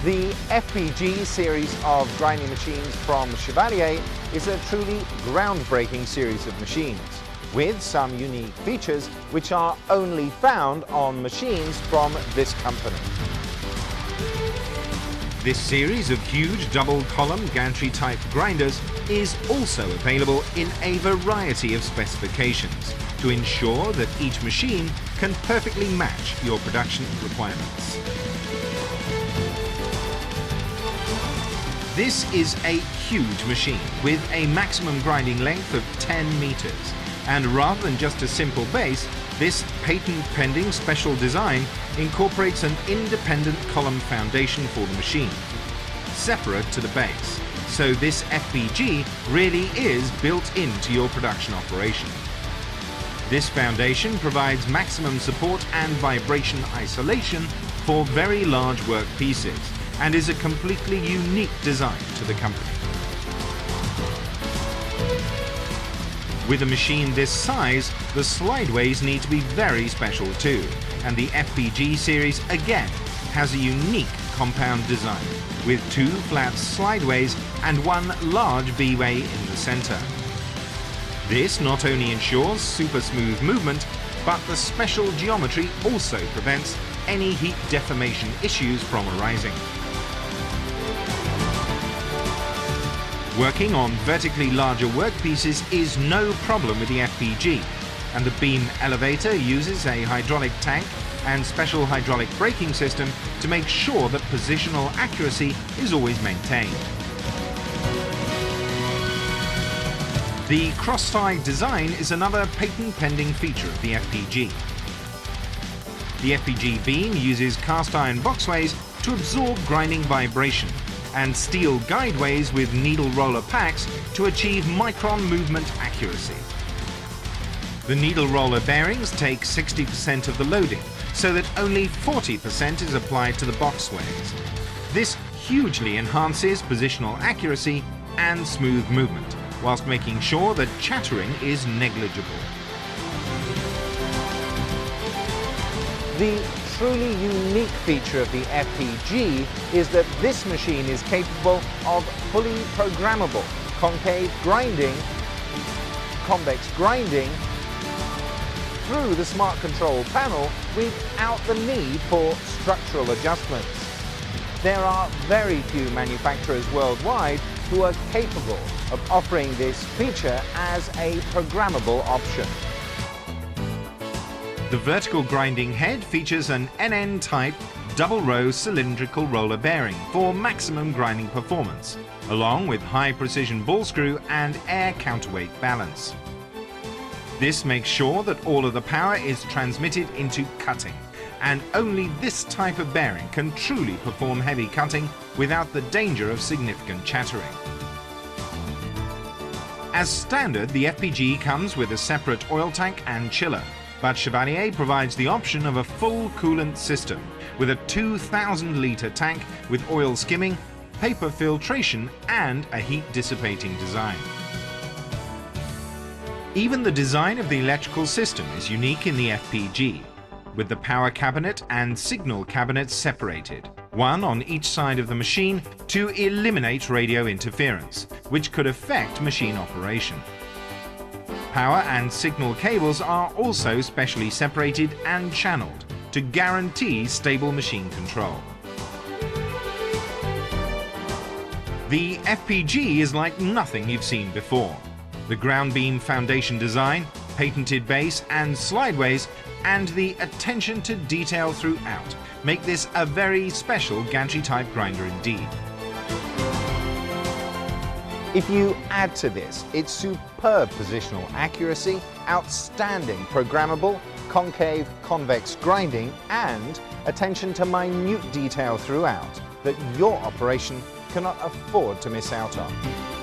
The FPG series of grinding machines from Chevalier is a truly groundbreaking series of machines, with some unique features which are only found on machines from this company. This series of huge double-column gantry-type grinders is also available in a variety of specifications to ensure that each machine can perfectly match your production requirements. This is a huge machine with a maximum grinding length of 10 meters, and rather than just a simple base, this patent-pending special design incorporates an independent column foundation for the machine, separate to the base. So this FPG really is built into your production operation. This foundation provides maximum support and vibration isolation for very large workpieces and is a completely unique design to the company. With a machine this size, the slideways need to be very special too, and the FPG series again has a unique compound design with 2 flat slideways and 1 large B-way in the center. This not only ensures super smooth movement, but the special geometry also prevents any heat deformation issues from arising. Working on vertically larger workpieces is no problem with the FPG, and the beam elevator uses a hydraulic tank and special hydraulic braking system to make sure that positional accuracy is always maintained. The cross-side design is another patent-pending feature of the FPG. The FPG beam uses cast iron boxways to absorb grinding vibration, and steel guideways with needle roller packs to achieve micron movement accuracy. The needle roller bearings take 60% of the loading, so that only 40% is applied to the boxways. This hugely enhances positional accuracy and smooth movement, whilst making sure that chattering is negligible. The truly unique feature of the FPG is that this machine is capable of fully programmable concave grinding, convex grinding through the smart control panel without the need for structural adjustments. There are very few manufacturers worldwide who are capable of offering this feature as a programmable option. The vertical grinding head features an NN-type double-row cylindrical roller bearing for maximum grinding performance, along with high-precision ball screw and air counterweight balance. This makes sure that all of the power is transmitted into cutting, and only this type of bearing can truly perform heavy cutting without the danger of significant chattering. As standard, the FPG comes with a separate oil tank and chiller, but Chevalier provides the option of a full coolant system with a 2,000-litre tank with oil skimming, paper filtration and a heat dissipating design. Even the design of the electrical system is unique in the FPG, with the power cabinet and signal cabinet separated, one on each side of the machine to eliminate radio interference, which could affect machine operation. Power and signal cables are also specially separated and channeled to guarantee stable machine control. The FPG is like nothing you've seen before. The ground beam foundation design, patented base and slideways, and the attention to detail throughout make this a very special gantry-type grinder indeed. If you add to this its superb positional accuracy, outstanding programmable, concave, convex grinding, and attention to minute detail throughout that your operation cannot afford to miss out on.